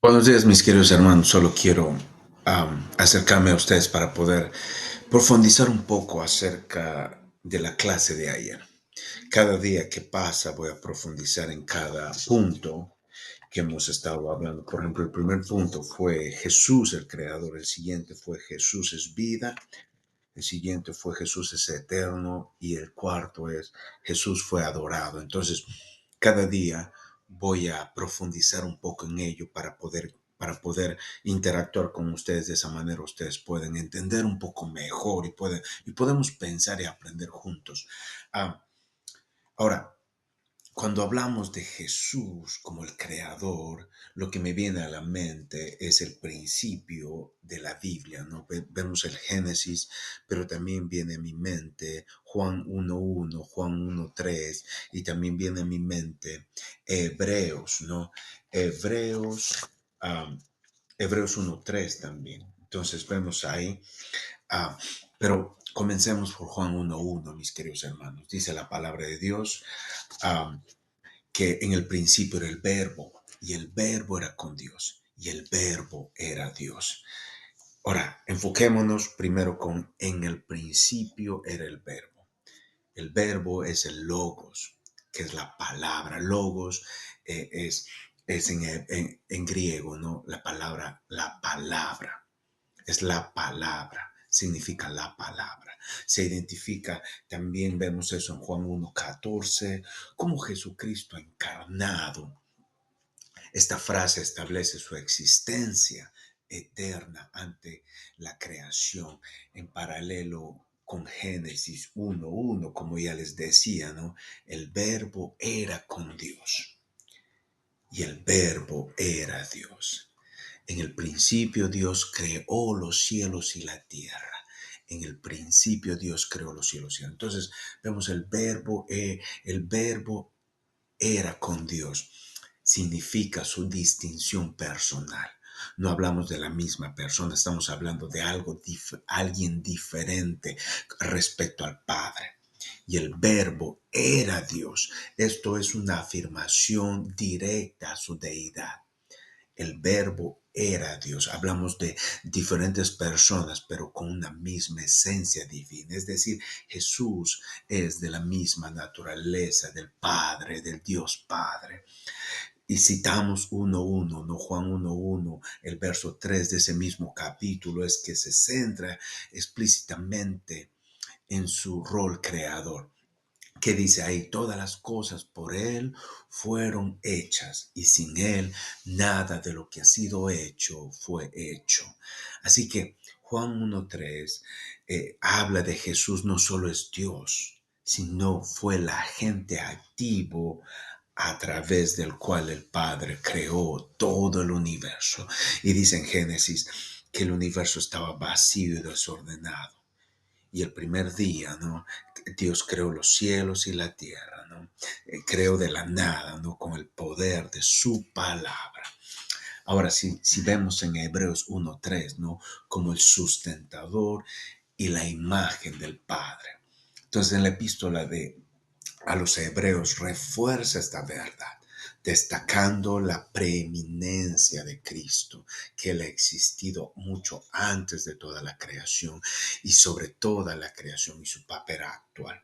Buenos días, mis queridos hermanos. Solo quiero acercarme a ustedes para poder profundizar un poco acerca de la clase de ayer. Cada día que pasa voy a profundizar en cada punto que hemos estado hablando. Por ejemplo, el primer punto fue Jesús el creador, el siguiente fue Jesús es vida, el siguiente fue Jesús es eterno y el cuarto es Jesús fue adorado. Entonces, cada día voy a profundizar un poco en ello para poder interactuar con ustedes de esa manera. Ustedes pueden entender un poco mejor y podemos pensar y aprender juntos. Ah, ahora, cuando hablamos de Jesús como el creador, lo que me viene a la mente es el principio de la Biblia, ¿no? Vemos el Génesis, pero también viene a mi mente Juan 1:1, Juan 1:3 y también viene a mi mente Hebreos, ¿no? Hebreos, um, Hebreos 1:3 también. Entonces vemos ahí, ah, pero comencemos por Juan 1:1, mis queridos hermanos. Dice la palabra de Dios. um, que en el principio era el verbo y el verbo era con Dios y el verbo era Dios. Ahora, enfoquémonos primero con en el principio era el verbo. El verbo es el logos, que es la palabra. Logos es en griego, ¿no? La palabra. Es la palabra, significa la palabra. Se identifica, también vemos eso en Juan 1:14, como Jesucristo encarnado. Esta frase establece su existencia eterna ante la creación, en paralelo con Génesis 1:1, como ya les decía, ¿no? El verbo era con Dios y el verbo era Dios. En el principio Dios creó los cielos y la tierra. En el principio Dios creó los cielos y la tierra. Entonces vemos el verbo era con Dios. Significa su distinción personal. No hablamos de la misma persona, estamos hablando de alguien diferente respecto al Padre. Y el verbo era Dios. Esto es una afirmación directa a su deidad. El verbo era Dios. Hablamos de diferentes personas, pero con una misma esencia divina. Es decir, Jesús es de la misma naturaleza del Padre, del Dios Padre. Y citamos 1:1, no Juan 1:1, el verso 3 de ese mismo capítulo es que se centra explícitamente en su rol creador. Que dice ahí, todas las cosas por Él fueron hechas y sin Él nada de lo que ha sido hecho fue hecho. Así que Juan 1:3 habla de Jesús no solo es Dios, sino fue el agente activo a través del cual el Padre creó todo el universo. Y dice en Génesis que el universo estaba vacío y desordenado. Y el primer día, ¿no? Dios creó los cielos y la tierra, ¿no? Creó de la nada, ¿no? Con el poder de su palabra. Ahora, si vemos en Hebreos 1:3, ¿no? Como el sustentador y la imagen del Padre. Entonces, en la epístola a los hebreos refuerza esta verdad, destacando la preeminencia de Cristo, que él ha existido mucho antes de toda la creación y sobre toda la creación y su papel actual.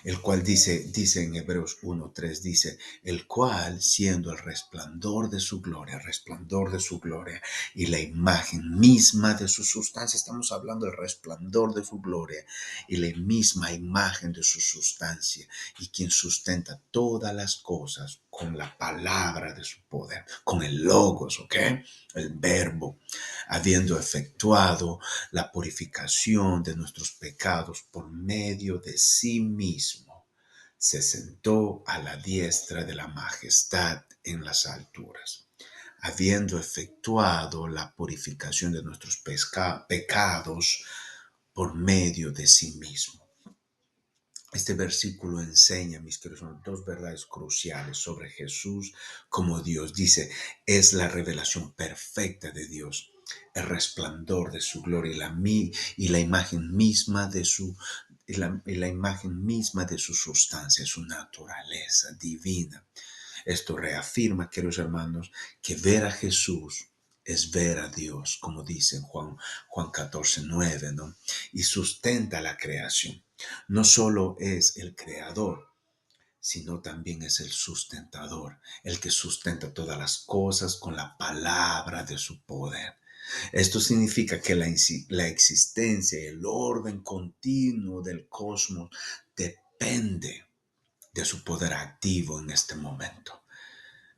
El cual dice en Hebreos 1:3, dice, el cual siendo el resplandor de su gloria y la imagen misma de su sustancia, estamos hablando del resplandor de su gloria y la misma imagen de su sustancia, y quien sustenta todas las cosas con la palabra de su poder, con el logos, ¿ok? El verbo, habiendo efectuado la purificación de nuestros pecados por medio de sí mismo, se sentó a la diestra de la majestad en las alturas, habiendo efectuado la purificación de nuestros pecados por medio de sí mismo. Este versículo enseña, mis queridos, dos verdades cruciales sobre Jesús como Dios. Dice, es la revelación perfecta de Dios, el resplandor de su gloria y la imagen misma de la imagen misma de su sustancia, su naturaleza divina. Esto reafirma, queridos hermanos, que ver a Jesús es ver a Dios, como dice en Juan 14:9, ¿no? Y sustenta la creación. No solo es el creador, sino también es el sustentador, el que sustenta todas las cosas con la palabra de su poder. Esto significa que la existencia y el orden continuo del cosmos depende de su poder activo en este momento.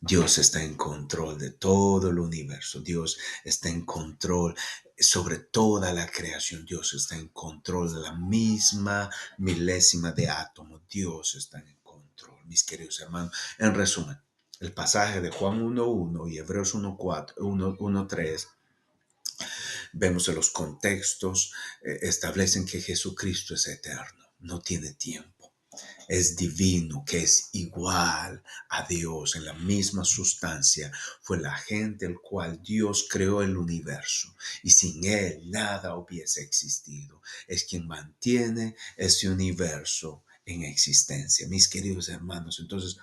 Dios está en control de todo el universo. Dios está en control sobre toda la creación. Dios está en control de la misma milésima de átomo. Dios está en control, mis queridos hermanos. En resumen, el pasaje de Juan 1:1 y Hebreos 1:3, vemos en los contextos, establecen que Jesucristo es eterno, no tiene tiempo. Es divino, que es igual a Dios en la misma sustancia. Fue la gente el cual Dios creó el universo y sin Él nada hubiese existido. Es quien mantiene ese universo en existencia. Mis queridos hermanos, entonces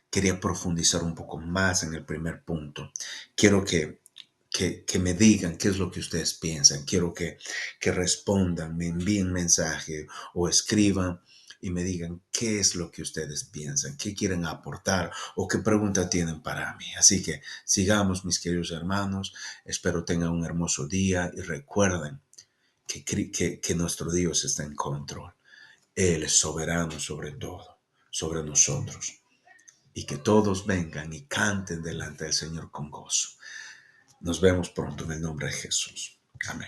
quería profundizar un poco más en el primer punto. Quiero que me digan qué es lo que ustedes piensan. Quiero que respondan, me envíen mensaje o escriban y me digan qué es lo que ustedes piensan, qué quieren aportar o qué pregunta tienen para mí. Así que sigamos, mis queridos hermanos. Espero tengan un hermoso día y recuerden que nuestro Dios está en control. Él es soberano sobre todo, sobre nosotros. Y que todos vengan y canten delante del Señor con gozo. Nos vemos pronto en el nombre de Jesús. Amén.